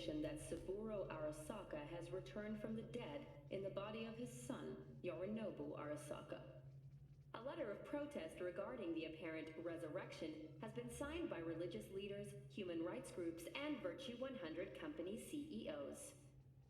confirmation that Saburo Arasaka has returned from the dead in the body of his son, Yorinobu Arasaka. A letter of protest regarding the apparent resurrection has been signed by religious leaders, human rights groups, and Virtue 100 company CEOs.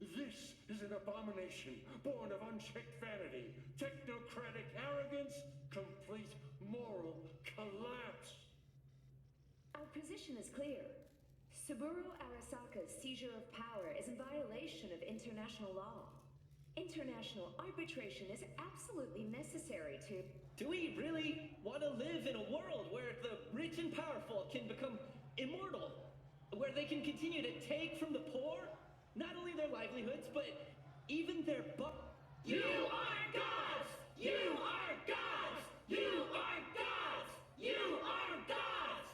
This is an abomination born of unchecked vanity, technocratic arrogance, complete moral collapse. Our position is clear. Saburo Arasaka's seizure of power is in violation of international law. International arbitration is absolutely necessary to... Do we really want to live in a world where the rich and powerful can become immortal? Where they can continue to take from the poor? Not only their livelihoods, but even their You are gods! You are gods! You are gods! You are gods!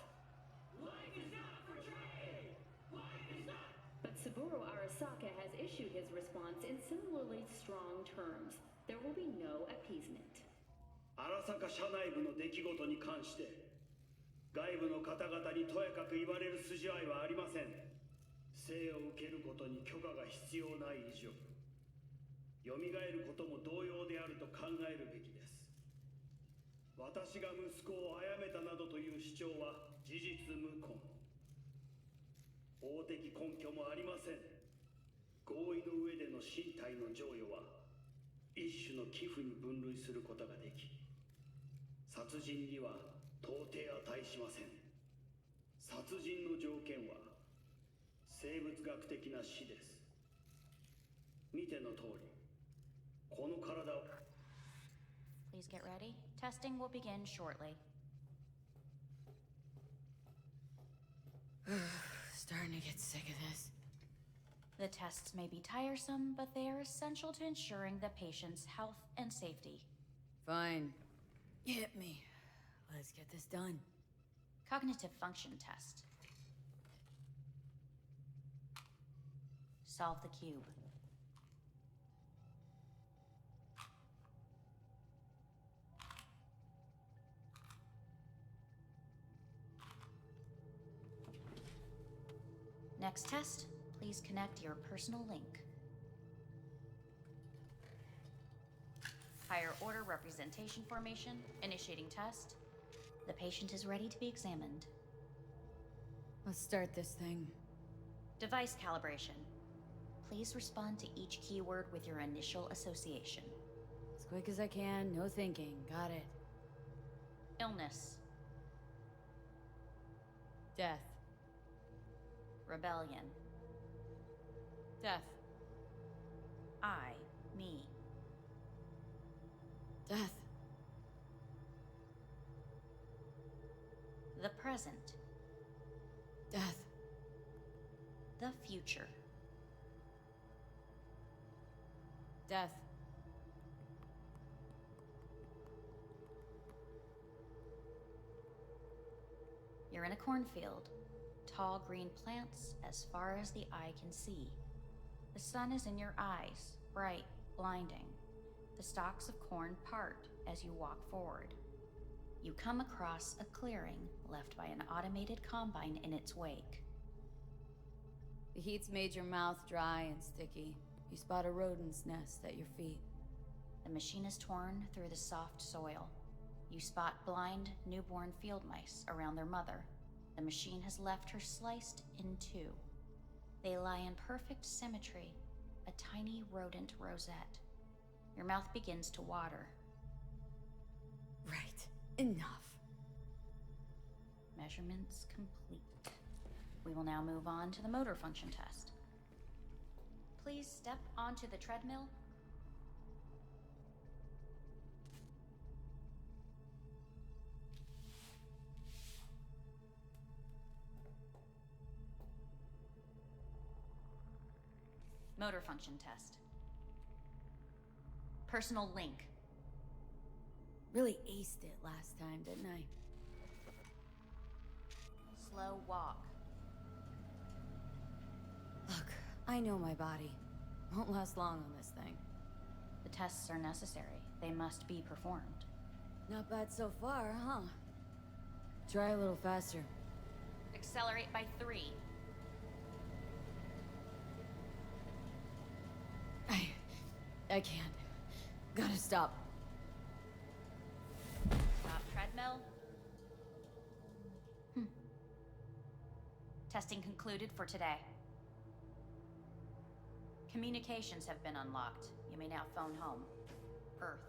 Life is not for trade! Life is not... But Saburo Arasaka has issued his response in similarly strong terms. There will be no appeasement. 荒坂社内部の出来事に関して外部の方々にとやかく言われる筋合いはありません。生を受けることに許可が必要ない以上蘇ることも同様であると考えるべきです。私が息子を殺めたなどという主張は事実無根。法的根拠もありません。合意の上での身体の贈与は一種の寄付に分類することができ殺人には到底値しません。殺人の条件は生物学的な死です。見ての通りこの体を Please get ready. Testing will begin shortly. Starting to get sick of this. The tests may be tiresome, but they are essential to ensuring the patient's health and safety. Fine. Hit me. Let's get this done. Cognitive function test. Solve the cube. Next test, please connect your personal link. Higher order representation formation, initiating test. The patient is ready to be examined. Let's start this thing. Device calibration. Please respond to each keyword with your initial association. As quick as I can, no thinking. Got it. Illness. Death. Rebellion. Death. I, me. Death. The present. Death. The future. Death. You're in a cornfield. Tall green plants as far as the eye can see. The sun is in your eyes, bright, blinding. The stalks of corn part as you walk forward. You come across a clearing left by an automated combine in its wake. The heat's made your mouth dry and sticky. You spot a rodent's nest at your feet. The machine is torn through the soft soil. You spot blind, newborn field mice around their mother. The machine has left her sliced in two. They lie in perfect symmetry, a tiny rodent rosette. Your mouth begins to water. Right. Enough. Measurements complete. We will now move on to the motor function test. Please step onto the treadmill. Motor function test. Personal link. Really aced it last time, didn't I? Slow walk. Look, I know my body. Won't last long on this thing. The tests are necessary. They must be performed. Not bad so far, huh? Try a little faster. Accelerate by 3. I can't. Gotta stop. Stop treadmill. Testing concluded for today. Communications have been unlocked. You may now phone home. Earth.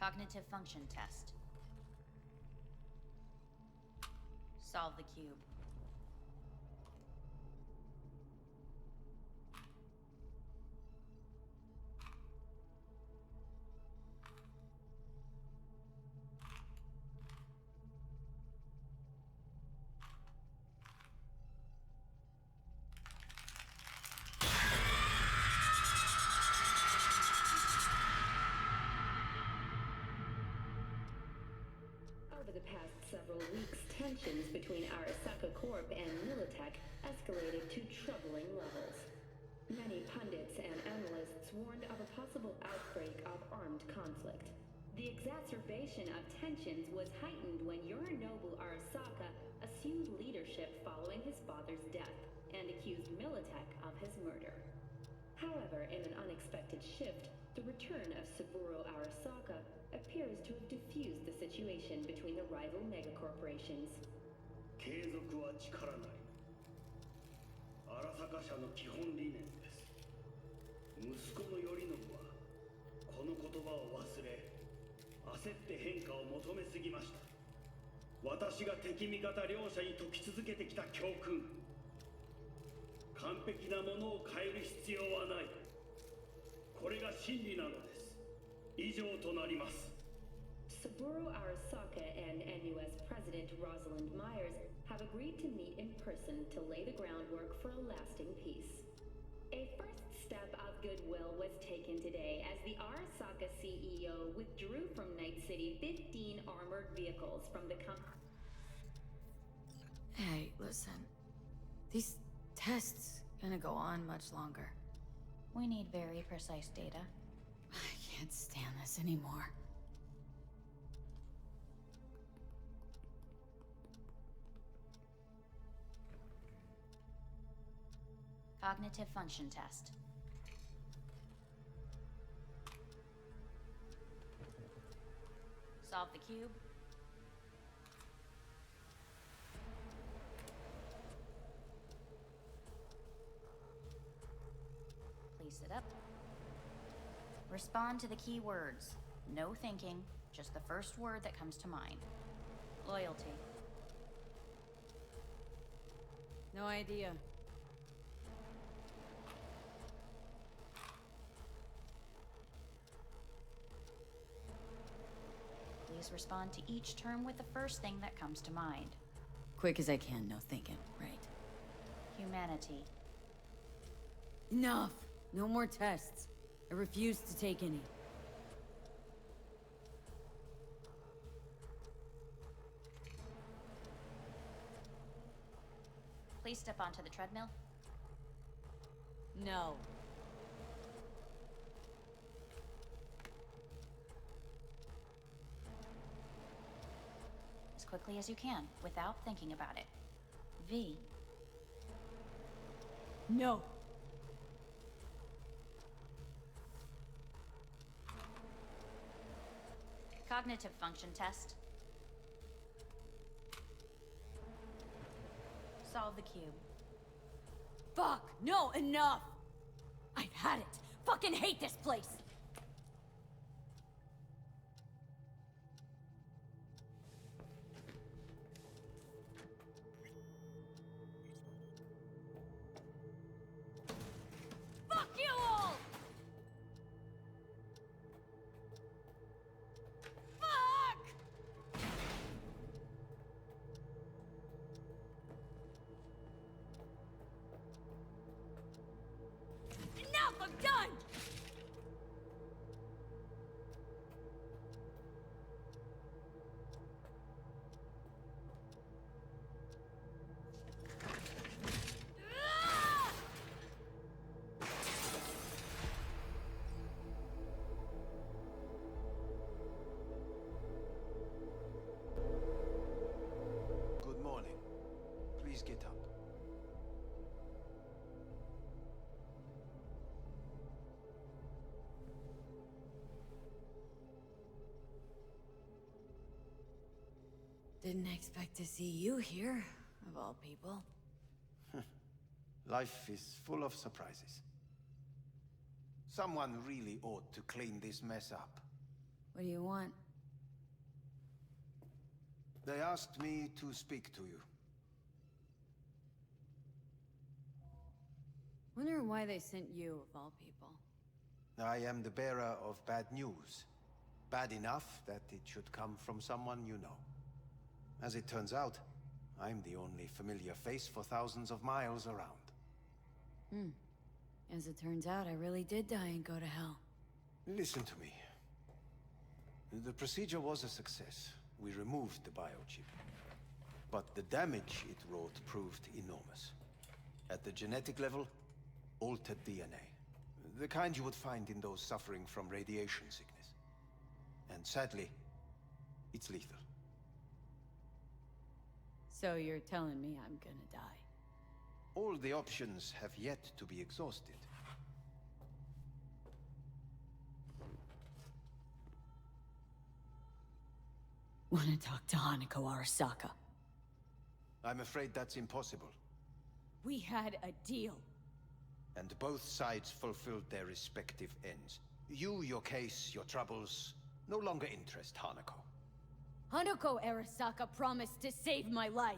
Cognitive function test. Solve the cube. Over the past several weeks, tensions between Arasaka Corp and Militech escalated to troubling levels. Many pundits and analysts warned of a possible outbreak of armed conflict. The exacerbation of tensions was heightened when Yorinobu Arasaka assumed leadership following his father's death and accused Militech of his murder. However, in an unexpected shift, the return of Saburo Arasaka appears to have diffused the situation between the rival megacorporations. 継続は力なり。荒坂社の基本理念です。息子の頼信はこの言葉を忘れ、焦って変化を求めすぎました。私が敵味方両者に説き続けてきた教訓。完璧なものを変える必要はない。これが真理なのです。以上となります。 Saburo Arasaka and NUS President Rosalind Myers have agreed to meet in person to lay the groundwork for a lasting peace. A first step of goodwill was taken today as the Arasaka CEO withdrew from Night City 15 armored vehicles from the company. Hey, listen. These tests gonna go on much longer. We need very precise data. I can't stand this anymore. Cognitive function test. Solve the cube. Please sit up. Respond to the key words. No thinking, just the first word that comes to mind. Loyalty. No idea. Please respond to each term with the first thing that comes to mind. Quick as I can, no thinking, right? Humanity. Enough! No more tests. I refuse to take any. Please step onto the treadmill. No. As quickly as you can, without thinking about it. V. No. Cognitive function test. Solve the cube. Fuck! No, enough! I've had it! Fucking hate this place! Fuck you all! Fuck! Enough! I'm done! Ah! Good morning. Please get up. Didn't expect to see you here, of all people. Life is full of surprises. Someone really ought to clean this mess up. What do you want? They asked me to speak to you. Wonder why they sent you, of all people. I am the bearer of bad news. Bad enough that it should come from someone you know. As it turns out, I'm the only familiar face for thousands of miles around. As it turns out, I really did die and go to hell. Listen to me. The procedure was a success. We removed the biochip. But the damage it wrought proved enormous. At the genetic level, altered DNA. The kind you would find in those suffering from radiation sickness. And sadly, it's lethal. So you're telling me I'm gonna die? All the options have yet to be exhausted. Wanna talk to Hanako Arasaka? I'm afraid that's impossible. We had a deal. And both sides fulfilled their respective ends. You, your case, your troubles, no longer interest Hanako. Hanako Arasaka promised to save my life.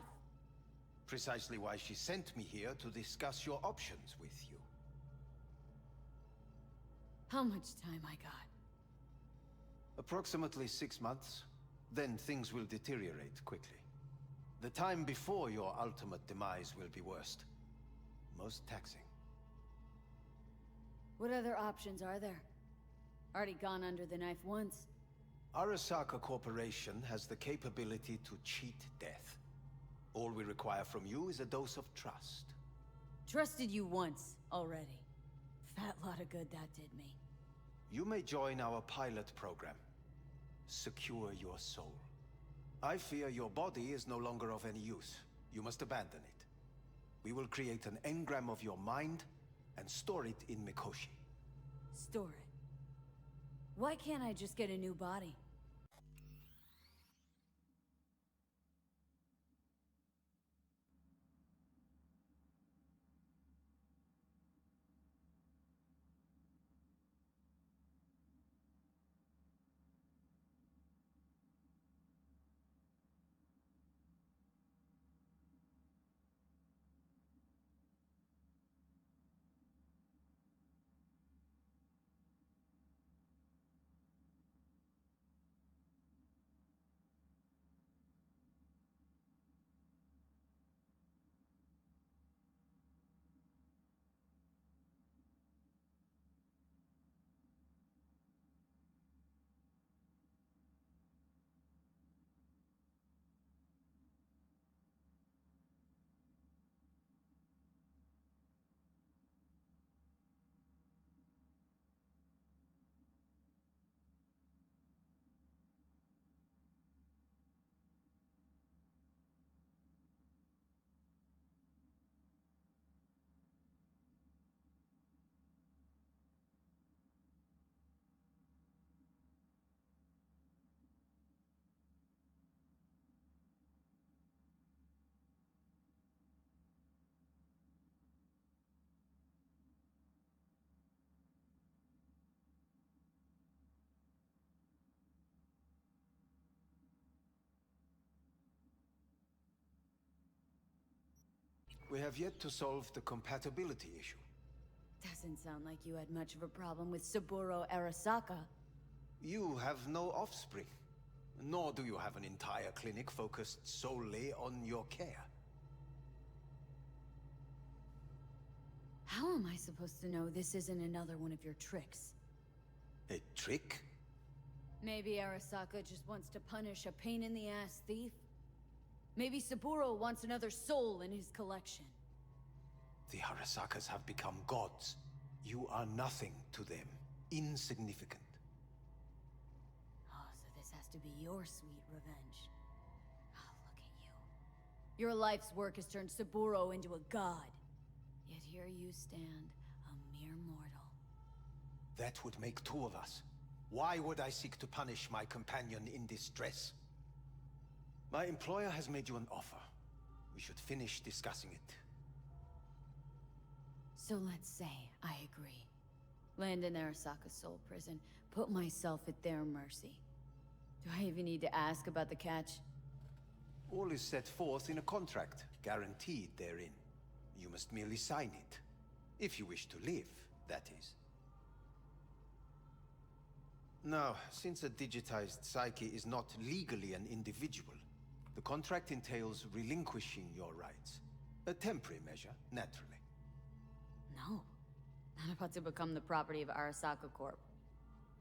Precisely why she sent me here to discuss your options with you. How much time I got? Approximately 6 months. Then things will deteriorate quickly. The time before your ultimate demise will be worst. Most taxing. What other options are there? Already gone under the knife once. Arasaka Corporation has the capability to cheat death. All we require from you is a dose of trust. Trusted you once, already. Fat lot of good that did me. You may join our pilot program. Secure your soul. I fear your body is no longer of any use. You must abandon it. We will create an engram of your mind and store it in Mikoshi. Store it. Why can't I just get a new body? We have yet to solve the compatibility issue. Doesn't sound like you had much of a problem with Saburo Arasaka. You have no offspring, nor do you have an entire clinic focused solely on your care. How am I supposed to know this isn't another one of your tricks? A trick? Maybe Arasaka just wants to punish a pain-in-the-ass thief? Maybe Saburo wants another soul in his collection. The Arasakas have become gods. You are nothing to them. Insignificant. Oh, so this has to be your sweet revenge. Oh, look at you. Your life's work has turned Saburo into a god. Yet here you stand, a mere mortal. That would make two of us. Why would I seek to punish my companion in distress? My employer has made you an offer. We should finish discussing it. So let's say I agree. Land in Arasaka's soul prison, put myself at their mercy. Do I even need to ask about the catch? All is set forth in a contract, guaranteed therein. You must merely sign it. If you wish to live, that is. Now, since a digitized psyche is not legally an individual, the contract entails relinquishing your rights. A temporary measure, naturally. No. Not about to become the property of Arasaka Corp.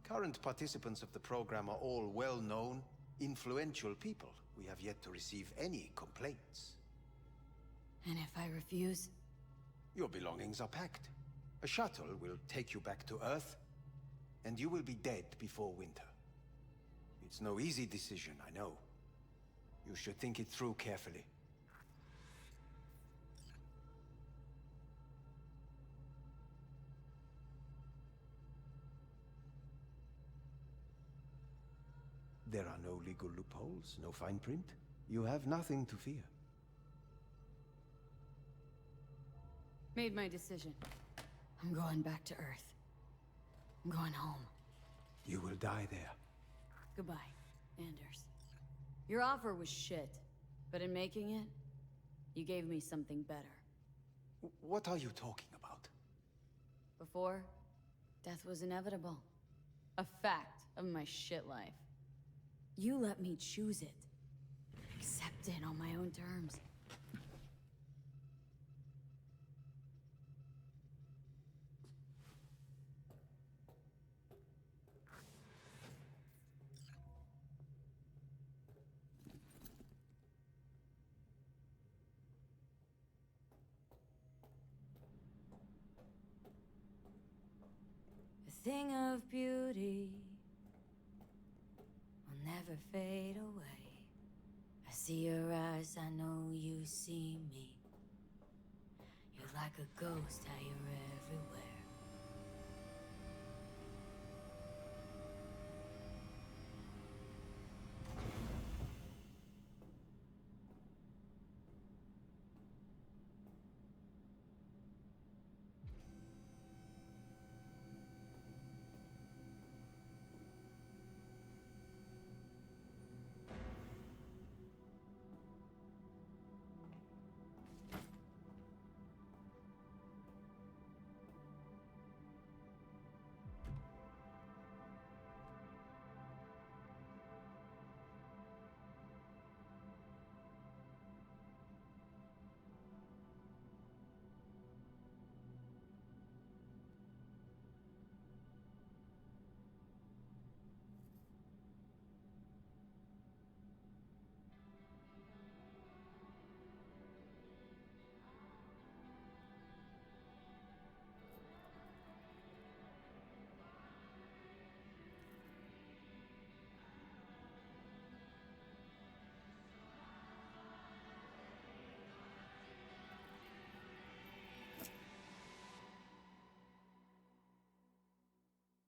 Current participants of the program are all well-known, influential people. We have yet to receive any complaints. And if I refuse? Your belongings are packed. A shuttle will take you back to Earth, and you will be dead before winter. It's no easy decision, I know. You should think it through carefully. There are no legal loopholes, no fine print. You have nothing to fear. Made my decision. I'm going back to Earth. I'm going home. You will die there. Goodbye, Anders. Your offer was shit, but in making it, You gave me something better. What are you talking about? Before, death was inevitable. A fact of my shit life. You let me choose it. Accept it on my own terms. A thing of beauty will never fade away. I see your eyes, I know you see me. You're like a ghost, how you're everywhere.